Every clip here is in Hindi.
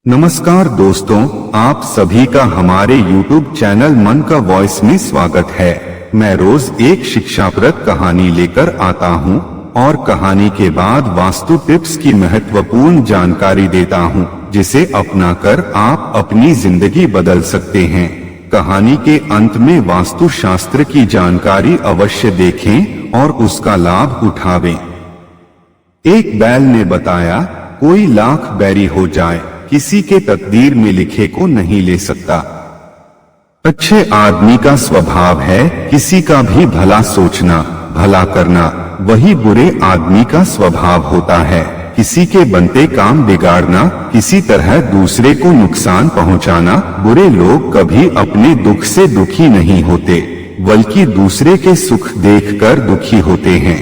नमस्कार दोस्तों, आप सभी का हमारे YouTube चैनल मन का वॉइस में स्वागत है। मैं रोज एक शिक्षाप्रद कहानी लेकर आता हूं और कहानी के बाद वास्तु टिप्स की महत्वपूर्ण जानकारी देता हूं, जिसे अपनाकर आप अपनी जिंदगी बदल सकते हैं। कहानी के अंत में वास्तु शास्त्र की जानकारी अवश्य देखें और उसका लाभ उठावें। एक बैल ने बताया, कोई लाख बैरी हो जाए, किसी के तकदीर में लिखे को नहीं ले सकता। अच्छे आदमी का स्वभाव है किसी का भी भला सोचना, भला करना। वही बुरे आदमी का स्वभाव होता है किसी के बनते काम बिगाड़ना, किसी तरह दूसरे को नुकसान पहुंचाना। बुरे लोग कभी अपने दुख से दुखी नहीं होते, बल्कि दूसरे के सुख देखकर दुखी होते हैं।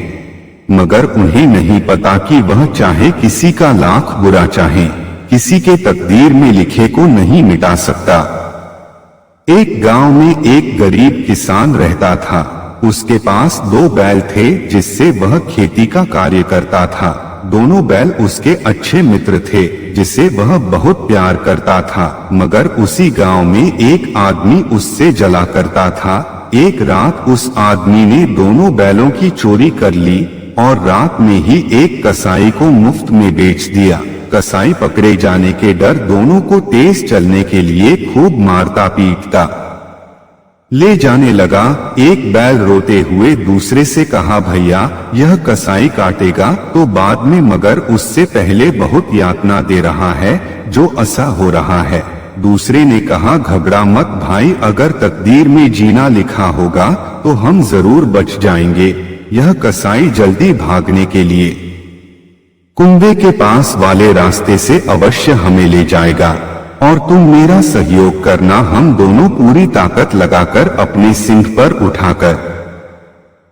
मगर उन्हें नहीं पता कि वह चाहे किसी का लाख बुरा चाहे, किसी के तकदीर में लिखे को नहीं मिटा सकता। एक गांव में एक गरीब किसान रहता था। उसके पास 2 बैल थे जिससे वह खेती का कार्य करता था। दोनों बैल उसके अच्छे मित्र थे जिसे वह बहुत प्यार करता था। मगर उसी गांव में एक आदमी उससे जला करता था। एक रात उस आदमी ने दोनों बैलों की चोरी कर ली और रात में ही एक कसाई को मुफ्त में बेच दिया। कसाई पकड़े जाने के डर दोनों को तेज चलने के लिए खूब मारता पीटता ले जाने लगा। एक बैल रोते हुए दूसरे से कहा, भैया यह कसाई काटेगा तो बाद में, मगर उससे पहले बहुत यातना दे रहा है जो ऐसा हो रहा है। दूसरे ने कहा, घबरा मत भाई, अगर तकदीर में जीना लिखा होगा तो हम जरूर बच जाएंगे। यह कसाई जल्दी भागने के लिए कुंबे के पास वाले रास्ते से अवश्य हमें ले जाएगा और तुम मेरा सहयोग करना। हम दोनों पूरी ताकत लगाकर अपने सिंह पर उठाकर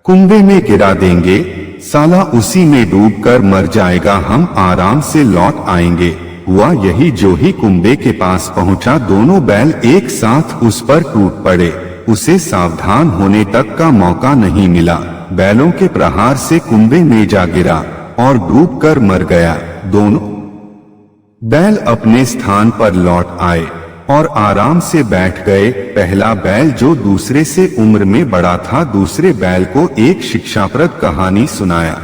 कुंबे में गिरा देंगे। साला उसी में डूबकर मर जाएगा, हम आराम से लौट आएंगे। हुआ यही, जो ही कुंबे के पास पहुंचा दोनों बैल एक साथ उस पर टूट पड़े। उसे सावधान होने तक का मौका नहीं मिला। बैलों के प्रहार से कुंबे में जा गिरा और डूबकर मर गया। दोनों बैल अपने स्थान पर लौट आए और आराम से बैठ गए। पहला बैल जो दूसरे से उम्र में बड़ा था, दूसरे बैल को एक शिक्षाप्रद कहानी सुनाया।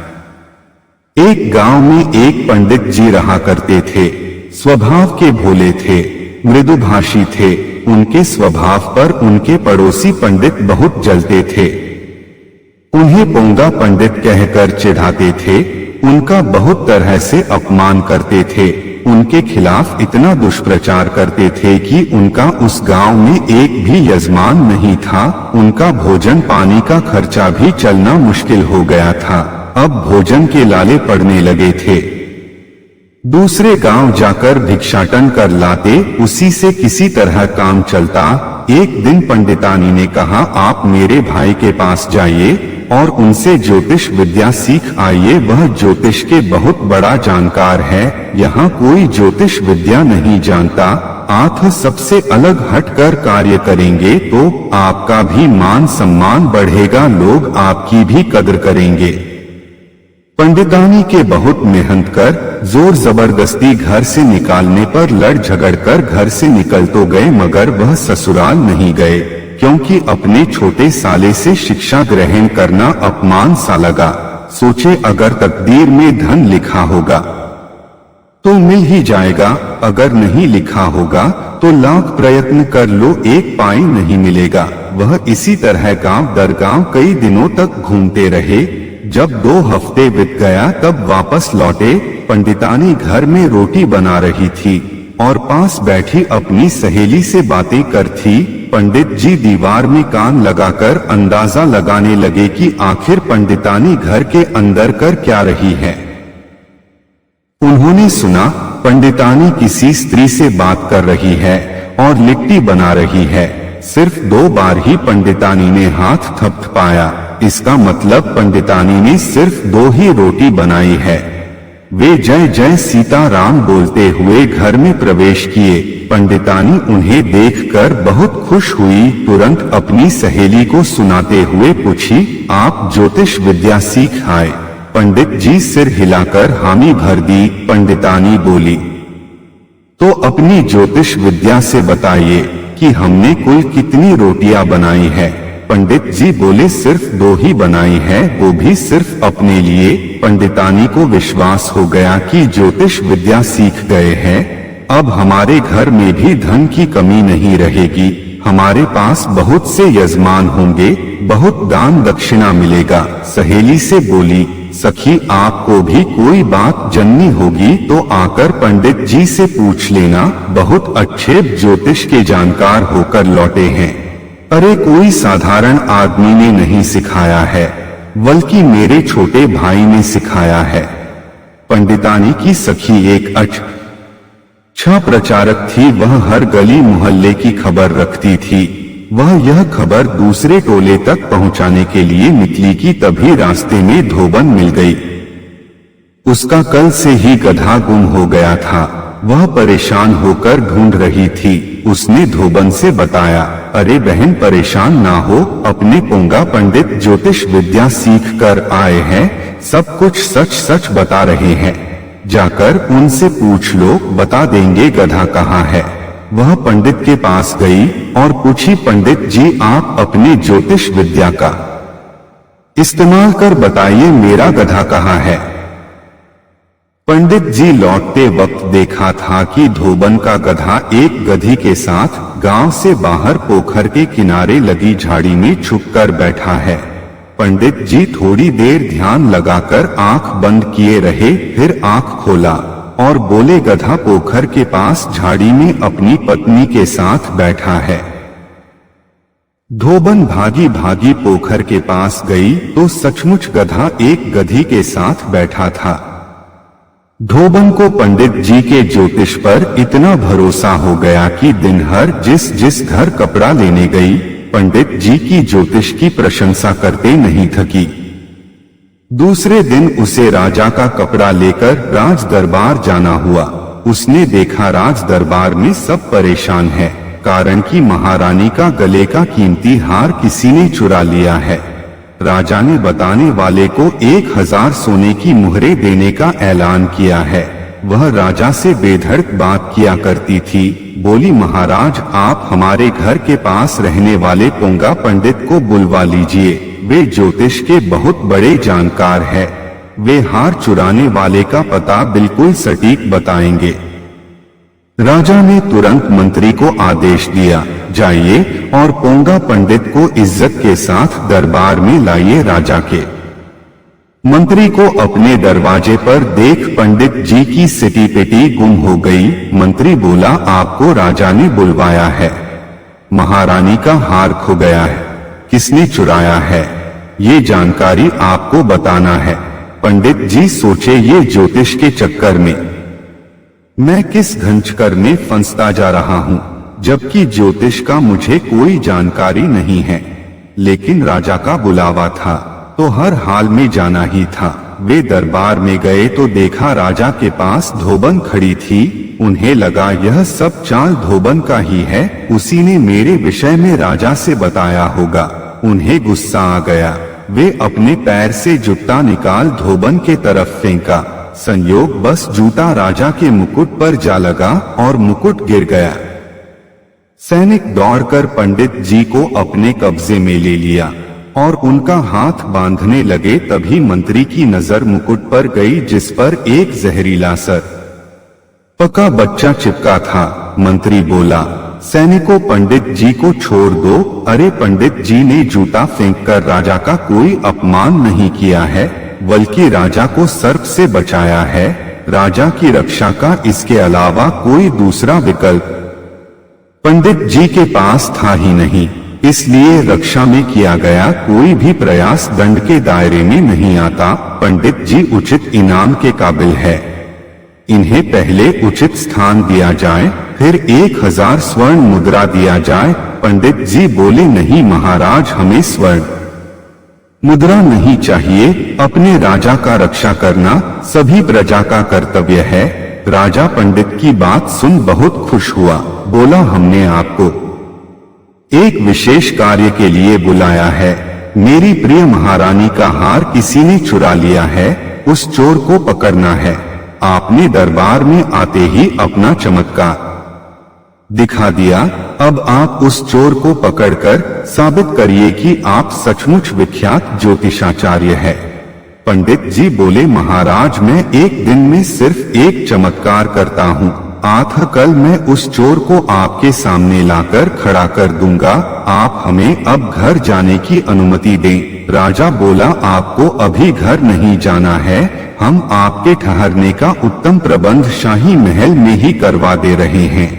एक गांव में एक पंडित जी रहा करते थे। स्वभाव के भोले थे, मृदुभाषी थे। उनके स्वभाव पर उनके पड़ोसी पंडित बहुत जलते थे। उन्हें पोंगा पंडित कहकर चिढ़ाते थे। उनका बहुत तरह से अपमान करते थे। उनके खिलाफ इतना दुष्प्रचार करते थे कि उनका उस गांव में एक भी यजमान नहीं था। उनका भोजन पानी का खर्चा भी चलना मुश्किल हो गया था। अब भोजन के लाले पड़ने लगे थे। दूसरे गांव जाकर भिक्षाटन कर लाते, उसी से किसी तरह काम चलता। एक दिन पंडितानी ने कहा, आप मेरे भाई के पास जाइए और उनसे ज्योतिष विद्या सीख आइए। वह ज्योतिष के बहुत बड़ा जानकार है। यहाँ कोई ज्योतिष विद्या नहीं जानता। आप सबसे अलग हटकर कार्य करेंगे तो आपका भी मान सम्मान बढ़ेगा, लोग आपकी भी कदर करेंगे। पंडितानी के बहुत मेहनत कर, जोर जबरदस्ती घर से निकालने पर लड़ झगड़ कर घर से निकल तो गए, मगर वह ससुराल नहीं गए, क्योंकि अपने छोटे साले से शिक्षा ग्रहण करना अपमान सा लगा। सोचे, अगर तकदीर में धन लिखा होगा तो मिल ही जाएगा, अगर नहीं लिखा होगा तो लाख प्रयत्न कर लो, एक पाई नहीं मिलेगा। वह इसी तरह गांव दर गांव कई दिनों तक घूमते रहे। जब 2 हफ्ते बीत गया तब वापस लौटे। पंडितानी घर में रोटी बना रही थी और पास बैठी अपनी सहेली से बातें कर थी। पंडित जी दीवार में कान लगाकर अंदाजा लगाने लगे कि आखिर पंडितानी घर के अंदर कर क्या रही है। उन्होंने सुना, पंडितानी किसी स्त्री से बात कर रही है और लिट्टी बना रही है। सिर्फ 2 बार ही पंडितानी ने हाथ थपथपाया। इसका मतलब पंडितानी ने सिर्फ 2 ही रोटी बनाई है। वे जय जय सीताराम बोलते हुए घर में प्रवेश किए। पंडितानी उन्हें देखकर बहुत खुश हुई। तुरंत अपनी सहेली को सुनाते हुए पूछी, आप ज्योतिष विद्या सीख आए? पंडित जी सिर हिलाकर हामी भर दी। पंडितानी बोली, तो अपनी ज्योतिष विद्या से बताइए कि हमने कुल कितनी रोटियां बनाई है। पंडित जी बोले सिर्फ 2 ही बनाई है, वो भी सिर्फ अपने लिए। पंडितानी को विश्वास हो गया कि ज्योतिष विद्या सीख गए हैं, अब हमारे घर में भी धन की कमी नहीं रहेगी, हमारे पास बहुत से यजमान होंगे, बहुत दान दक्षिणा मिलेगा। सहेली से बोली, सखी आपको भी कोई बात जाननी होगी तो आकर पंडित जी से पूछ लेना, बहुत अच्छे ज्योतिष के जानकार होकर लौटे हैं। अरे कोई साधारण आदमी ने नहीं सिखाया है, बल्कि मेरे छोटे भाई ने सिखाया है। पंडितानी की सखी एक अच्छा प्रचारक थी, वह हर गली मोहल्ले की खबर रखती थी। वह यह खबर दूसरे टोले तक पहुंचाने के लिए निकली कि तभी रास्ते में धोबन मिल गई। उसका कल से ही गधा गुम हो गया था, वह परेशान होकर ढूंढ रही थी। उसने धोबन से बताया, अरे बहन परेशान ना हो, अपने पोंगा पंडित ज्योतिष विद्या सीख कर आए हैं, सब कुछ सच सच बता रहे हैं, जाकर उनसे पूछ लो, बता देंगे गधा कहाँ है। वह पंडित के पास गई और पूछी, पंडित जी आप अपने ज्योतिष विद्या का इस्तेमाल कर बताइए मेरा गधा कहाँ है। पंडित जी लौटते वक्त देखा था कि धोबन का गधा एक गधी के साथ गांव से बाहर पोखर के किनारे लगी झाड़ी में छुपकर बैठा है। पंडित जी थोड़ी देर ध्यान लगाकर आंख बंद किए रहे, फिर आंख खोला और बोले, गधा पोखर के पास झाड़ी में अपनी पत्नी के साथ बैठा है। धोबन भागी भागी पोखर के पास गई तो सचमुच गधा एक गधी के साथ बैठा था। धोबन को पंडित जी के ज्योतिष पर इतना भरोसा हो गया कि दिन भर जिस घर कपड़ा लेने गई, पंडित जी की ज्योतिष की प्रशंसा करते नहीं थकी। दूसरे दिन उसे राजा का कपड़ा लेकर राज दरबार जाना हुआ। उसने देखा राज दरबार में सब परेशान है, कारण कि महारानी का गले का कीमती हार किसी ने चुरा लिया है। राजा ने बताने वाले को 1000 सोने की मुहरें देने का ऐलान किया है। वह राजा से बेधड़क बात किया करती थी। बोली, महाराज आप हमारे घर के पास रहने वाले पोंगा पंडित को बुलवा लीजिए, वे ज्योतिष के बहुत बड़े जानकार है, वे हार चुराने वाले का पता बिल्कुल सटीक बताएंगे। राजा ने तुरंत मंत्री को आदेश दिया, जाइए और पोंगा पंडित को इज्जत के साथ दरबार में लाइए। राजा के मंत्री को अपने दरवाजे पर देख पंडित जी की सिटी पिटी गुम हो गई। मंत्री बोला, आपको राजा ने बुलवाया है, महारानी का हार खो गया है, किसने चुराया है ये जानकारी आपको बताना है। पंडित जी सोचे, ये ज्योतिष के चक्कर में मैं किस घंचकर में फंसता जा रहा हूँ, जबकि ज्योतिष का मुझे कोई जानकारी नहीं है। लेकिन राजा का बुलावा था तो हर हाल में जाना ही था। वे दरबार में गए तो देखा राजा के पास धोबन खड़ी थी। उन्हें लगा यह सब चाल धोबन का ही है, उसी ने मेरे विषय में राजा से बताया होगा। उन्हें गुस्सा आ गया, वे अपने पैर से जूता निकाल धोबन के तरफ फेंका। संयोग बस जूता राजा के मुकुट पर जा लगा और मुकुट गिर गया। सैनिक दौड़कर पंडित जी को अपने कब्जे में ले लिया और उनका हाथ बांधने लगे। तभी मंत्री की नजर मुकुट पर गई, जिस पर एक जहरीला सर पका बच्चा चिपका था। मंत्री बोला, सैनिकों पंडित जी को छोड़ दो। अरे पंडित जी ने जूता फेंककर राजा का कोई अपमान नहीं किया है, बल्कि राजा को सर्प से बचाया है। राजा की रक्षा का इसके अलावा कोई दूसरा विकल्प पंडित जी के पास था ही नहीं, इसलिए रक्षा में किया गया कोई भी प्रयास दंड के दायरे में नहीं आता। पंडित जी उचित इनाम के काबिल है, इन्हें पहले उचित स्थान दिया जाए, फिर 1000 स्वर्ण मुद्रा दिया जाए। पंडित जी बोले, नहीं महाराज, हमें स्वर्ण मुद्रा नहीं चाहिए, अपने राजा का रक्षा करना सभी प्रजा का कर्तव्य है। राजा पंडित की बात सुन बहुत खुश हुआ, बोला, हमने आपको एक विशेष कार्य के लिए बुलाया है। मेरी प्रिय महारानी का हार किसी ने चुरा लिया है, उस चोर को पकड़ना है। आपने दरबार में आते ही अपना चमत्कार दिखा दिया। अब आप उस चोर को पकड़कर साबित करिए कि आप सचमुच विख्यात ज्योतिषाचार्य है। पंडित जी बोले, महाराज मैं एक दिन में सिर्फ एक चमत्कार करता हूँ। कल मैं उस चोर को आपके सामने लाकर खड़ा कर दूंगा। आप हमें अब घर जाने की अनुमति दें। राजा बोला, आपको अभी घर नहीं जाना है, हम आपके ठहरने का उत्तम प्रबंध शाही महल में ही करवा दे रहे हैं।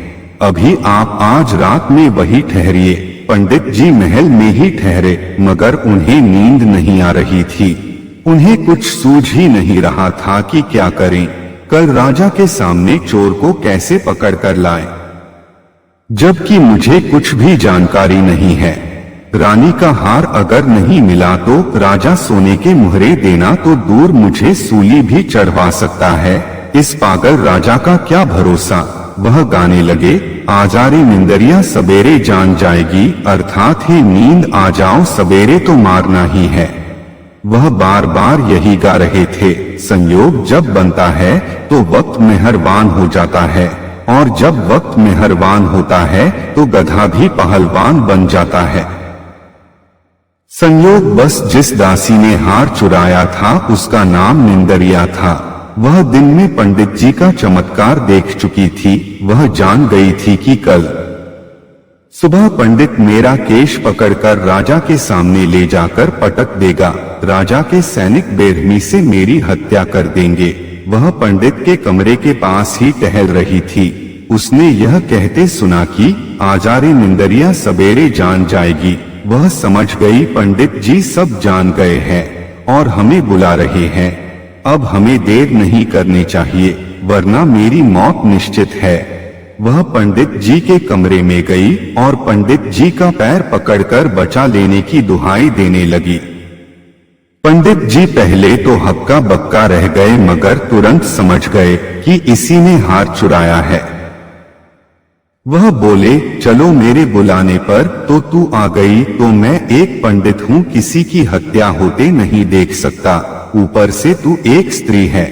अभी आप आज रात में वही ठहरिए। पंडित जी महल में ही ठहरे, मगर उन्हें नींद नहीं आ रही थी। उन्हें कुछ सूझ ही नहीं रहा था कि क्या करें। कल राजा के सामने चोर को कैसे पकड़ कर लाए, जबकि मुझे कुछ भी जानकारी नहीं है। रानी का हार अगर नहीं मिला तो राजा सोने के मुहरे देना तो दूर, मुझे सूली भी चढ़वा सकता है। इस पागल राजा का क्या भरोसा। वह गाने लगे, आजा रे निंदरिया सवेरे जान जाएगी, अर्थात ही नींद आ जाओ सवेरे तो मारना ही है। वह बार बार यही गा रहे थे। संयोग जब बनता है तो वक्त मेहरबान हो जाता है, और जब वक्त मेहरबान होता है तो गधा भी पहलवान बन जाता है। संयोग बस जिस दासी ने हार चुराया था उसका नाम निंदरिया था। वह दिन में पंडित जी का चमत्कार देख चुकी थी। वह जान गई थी कि कल सुबह पंडित मेरा केश पकड़कर राजा के सामने ले जाकर पटक देगा। राजा के सैनिक बेरहमी से मेरी हत्या कर देंगे। वह पंडित के कमरे के पास ही टहल रही थी। उसने यह कहते सुना कि आजारी निंदरिया सवेरे जान जाएगी। वह समझ गई पंडित जी सब जान गए हैं और हमें बुला रहे हैं। अब हमें देर नहीं करनी चाहिए, वरना मेरी मौत निश्चित है। वह पंडित जी के कमरे में गई और पंडित जी का पैर पकड़कर बचा लेने की दुहाई देने लगी। पंडित जी पहले तो हक्का बक्का रह गए, मगर तुरंत समझ गए कि इसी ने हार चुराया है। वह बोले, चलो मेरे बुलाने पर तो तू आ गई, तो मैं एक पंडित हूँ, किसी की हत्या होते नहीं देख सकता। ऊपर से तू एक स्त्री है।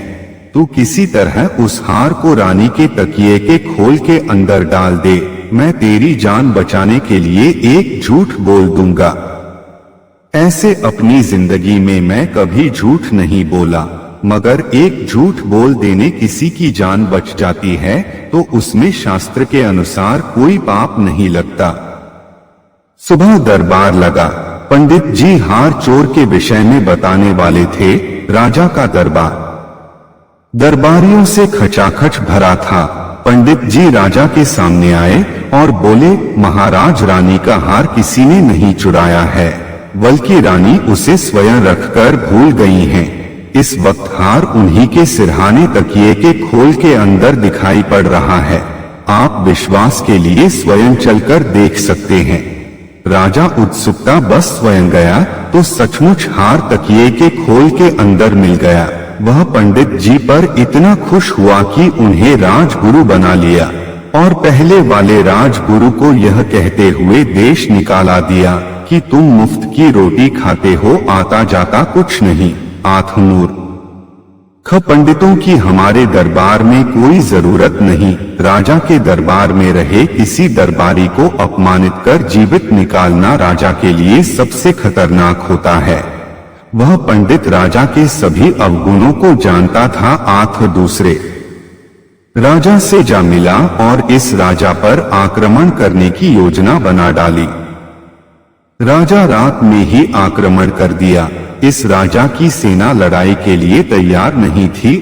तू किसी तरह उस हार को रानी के तकिए के खोल के अंदर डाल दे। मैं तेरी जान बचाने के लिए एक झूठ बोल दूंगा। ऐसे अपनी जिंदगी में मैं कभी झूठ नहीं बोला, मगर एक झूठ बोल देने किसी की जान बच जाती है तो उसमें शास्त्र के अनुसार कोई पाप नहीं लगता। सुबह दरबार लगा। पंडित जी हार चोर के विषय में बताने वाले थे। राजा का दरबार दरबारियों से खचाखच भरा था। पंडित जी राजा के सामने आए और बोले, महाराज रानी का हार किसी ने नहीं चुराया है, बल्कि रानी उसे स्वयं रखकर भूल गई हैं। इस वक्त हार उन्हीं के सिरहाने तकिए के खोल के अंदर दिखाई पड़ रहा है। आप विश्वास के लिए स्वयं चलकर देख सकते हैं। राजा उत्सुकता बस स्वयं गया तो सचमुच हार तकिए के खोल के अंदर मिल गया। वह पंडित जी पर इतना खुश हुआ कि उन्हें राजगुरु बना लिया और पहले वाले राजगुरु को यह कहते हुए देश निकाला दिया कि तुम मुफ्त की रोटी खाते हो, आता जाता कुछ नहीं। आत्मनूर पंडितों की हमारे दरबार में कोई जरूरत नहीं। राजा के दरबार में रहे किसी दरबारी को अपमानित कर जीवित निकालना राजा के लिए सबसे खतरनाक होता है। वह पंडित राजा के सभी अवगुणों को जानता था। दूसरे राजा से जा मिला और इस राजा पर आक्रमण करने की योजना बना डाली। राजा रात में ही आक्रमण कर दिया। इस राजा की सेना लड़ाई के लिए तैयार नहीं थी।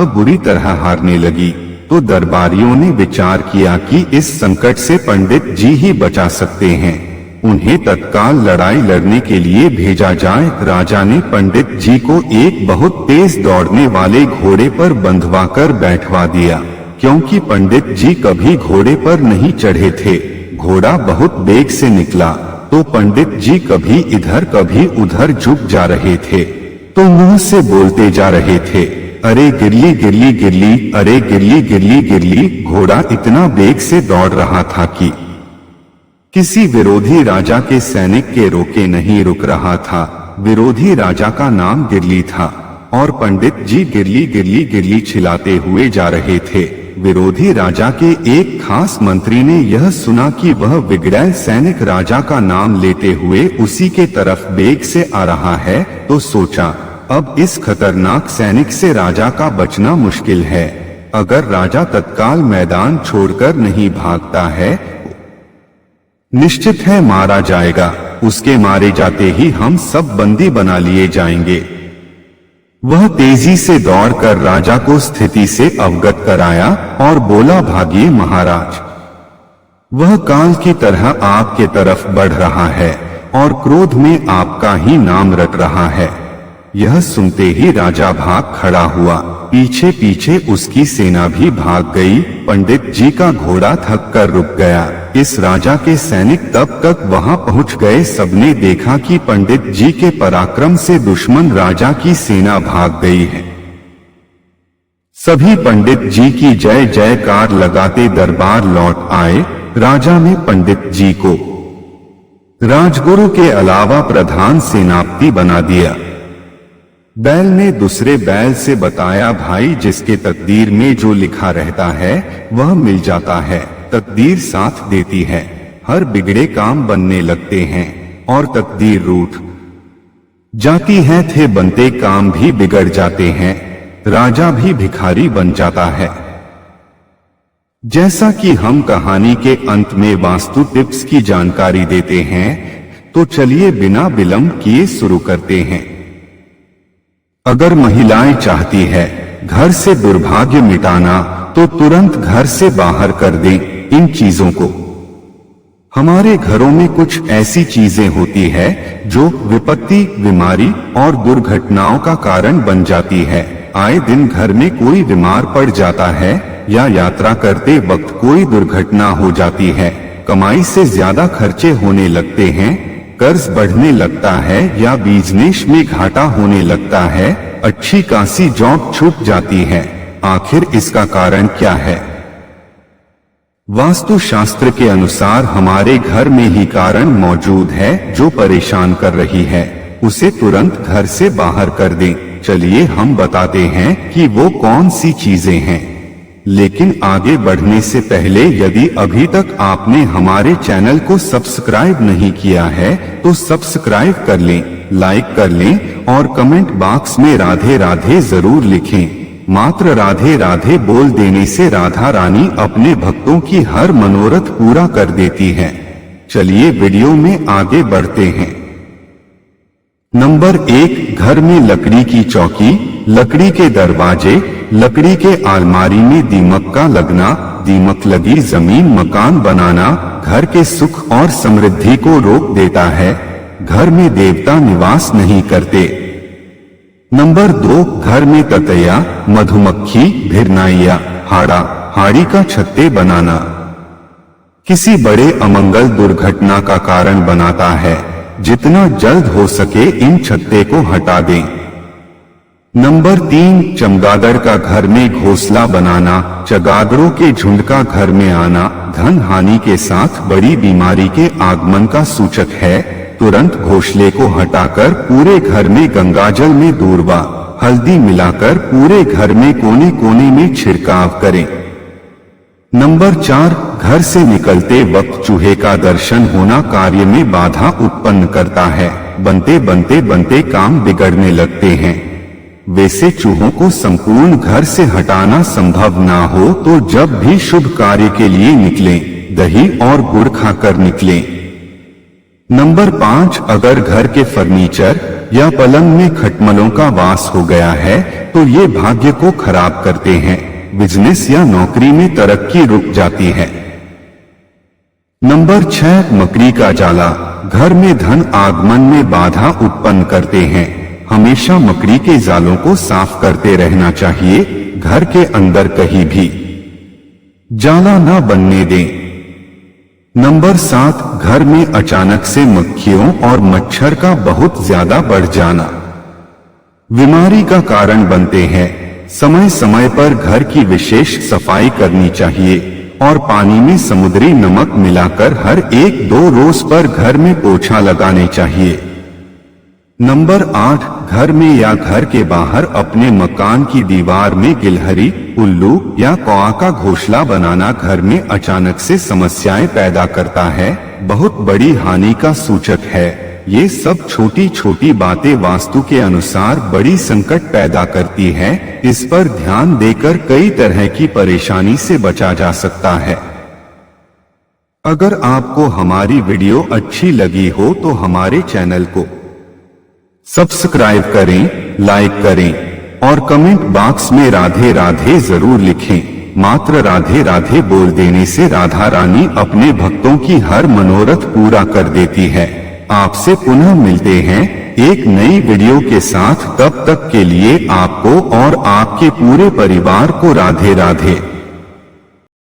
बुरी तरह हारने लगी तो दरबारियों ने विचार किया कि इस संकट से पंडित जी ही बचा सकते हैं। उन्हें तत्काल लड़ाई लड़ने के लिए भेजा जाए। राजा ने पंडित जी को एक बहुत तेज दौड़ने वाले घोड़े पर बंधवाकर बैठवा दिया, क्योंकि पंडित जी कभी घोड़े पर नहीं चढ़े थे। घोड़ा बहुत वेग से निकला तो पंडित जी कभी इधर कभी उधर झुक जा रहे थे, तो मुंह से बोलते जा रहे थे, अरे गिरली गिरली गिरली, अरे गिरली गिरली गिरली। घोड़ा इतना वेग से दौड़ रहा था कि किसी विरोधी राजा के सैनिक के रोके नहीं रुक रहा था। विरोधी राजा का नाम गिरली था। और पंडित जी गिरली गिरली गिरली चिल्लाते हुए जा रहे थे। विरोधी राजा के एक खास मंत्री ने यह सुना कि वह विगड़ैल सैनिक राजा का नाम लेते हुए उसी के तरफ बेग से आ रहा है, तो सोचा अब इस खतरनाक सैनिक से राजा का बचना मुश्किल है। अगर राजा तत्काल मैदान छोड़कर नहीं भागता है, निश्चित है मारा जाएगा। उसके मारे जाते ही हम सब बंदी बना लिए जाएंगे। वह तेजी से दौड़कर राजा को स्थिति से अवगत कराया और बोला, भागिए महाराज, वह काल की तरह आपके तरफ बढ़ रहा है और क्रोध में आपका ही नाम रट रहा है। यह सुनते ही राजा भाग खड़ा हुआ। पीछे पीछे उसकी सेना भी भाग गई। पंडित जी का घोड़ा थक कर रुक गया। इस राजा के सैनिक तब तक वहां पहुंच गए। सबने देखा कि पंडित जी के पराक्रम से दुश्मन राजा की सेना भाग गई है। सभी पंडित जी की जय जयकार लगाते दरबार लौट आए। राजा ने पंडित जी को राजगुरु के अलावा प्रधान सेनापति बना दिया। बैल ने दूसरे बैल से बताया, भाई, जिसके तकदीर में जो लिखा रहता है वह मिल जाता है। तकदीर साथ देती है, हर बिगड़े काम बनने लगते हैं और तकदीर रूठ जाती है। थे बनते काम भी बिगड़ जाते हैं, राजा भी भिखारी बन जाता है। जैसा कि हम कहानी के अंत में वास्तु टिप्स की जानकारी देते हैं, तो चलिए बिना विलंब किए शुरू करते हैं। अगर महिलाएं चाहती है घर से दुर्भाग्य मिटाना, तो तुरंत घर से बाहर कर दें इन चीजों को। हमारे घरों में कुछ ऐसी चीजें होती है जो विपत्ति, बीमारी और दुर्घटनाओं का कारण बन जाती है। आए दिन घर में कोई बीमार पड़ जाता है या यात्रा करते वक्त कोई दुर्घटना हो जाती है। कमाई से ज्यादा खर्चे होने लगते हैं, कर्ज बढ़ने लगता है या बिजनेस में घाटा होने लगता है, अच्छी खासी जॉब छूट जाती है। आखिर इसका कारण क्या है? वास्तु शास्त्र के अनुसार हमारे घर में ही कारण मौजूद है जो परेशान कर रही है। उसे तुरंत घर से बाहर कर दें। चलिए हम बताते हैं कि वो कौन सी चीजें हैं। लेकिन आगे बढ़ने से पहले यदि अभी तक आपने हमारे चैनल को सब्सक्राइब नहीं किया है तो सब्सक्राइब कर लें, लाइक कर लें और कमेंट बॉक्स में राधे राधे जरूर लिखें। मात्र राधे राधे बोल देने से राधा रानी अपने भक्तों की हर मनोरथ पूरा कर देती है। चलिए वीडियो में आगे बढ़ते हैं। नंबर 1, घर में लकड़ी की चौकी, लकड़ी के दरवाजे, लकड़ी के अलमारी में दीमक का लगना। दीमक लगी जमीन, मकान बनाना घर के सुख और समृद्धि को रोक देता है। घर में देवता निवास नहीं करते। नंबर 2, घर में ततैया, मधुमक्खी, भिरनाइया, हाड़ा, हाड़ी का छत्ते बनाना किसी बड़े अमंगल दुर्घटना का कारण बनाता है। जितना जल्द हो सके इन छत्ते को हटा दें। नंबर 3, चमगादड़ का घर में घोंसला बनाना। चमगादड़ों के झुंड का घर में आना धन हानि के साथ बड़ी बीमारी के आगमन का सूचक है। तुरंत घोंसले को हटाकर पूरे घर में गंगाजल में दूर्वा, हल्दी मिलाकर पूरे घर में कोने कोने में छिड़काव करें। नंबर 4, घर से निकलते वक्त चूहे का दर्शन होना कार्य में बाधा उत्पन्न करता है। बनते काम बिगड़ने लगते हैं। वैसे चूहों को संपूर्ण घर से हटाना संभव ना हो तो जब भी शुभ कार्य के लिए निकलें, दही और गुड़ खाकर निकलें। नंबर 5, अगर घर के फर्नीचर या पलंग में खटमलों का वास हो गया है तो ये भाग्य को खराब करते हैं। बिजनेस या नौकरी में तरक्की रुक जाती है। नंबर 6, मकड़ी का जाला, घर में धन आगमन में बाधा उत्पन्न करते हैं। हमेशा मकड़ी के जालों को साफ करते रहना चाहिए। घर के अंदर कहीं भी जाला ना बनने दें। नंबर 7, घर में अचानक से मक्खियों और मच्छर का बहुत ज्यादा बढ़ जाना बीमारी का कारण बनते हैं। समय समय पर घर की विशेष सफाई करनी चाहिए और पानी में समुद्री नमक मिलाकर हर 1-2 रोज पर घर में पोछा लगाने चाहिए। नंबर 8, घर में या घर के बाहर अपने मकान की दीवार में गिलहरी, उल्लू या कौआ का घोंसला बनाना घर में अचानक से समस्याएं पैदा करता है, बहुत बड़ी हानि का सूचक है। ये सब छोटी छोटी बातें वास्तु के अनुसार बड़ी संकट पैदा करती है। इस पर ध्यान देकर कई तरह की परेशानी से बचा जा सकता है। अगर आपको हमारी वीडियो अच्छी लगी हो तो हमारे चैनल को सब्सक्राइब करें, लाइक करें और कमेंट बॉक्स में राधे राधे जरूर लिखें। मात्र राधे राधे बोल देने से राधा रानी अपने भक्तों की हर मनोरथ पूरा कर देती है। आपसे पुनः मिलते हैं एक नई वीडियो के साथ। तब तक के लिए आपको और आपके पूरे परिवार को राधे राधे।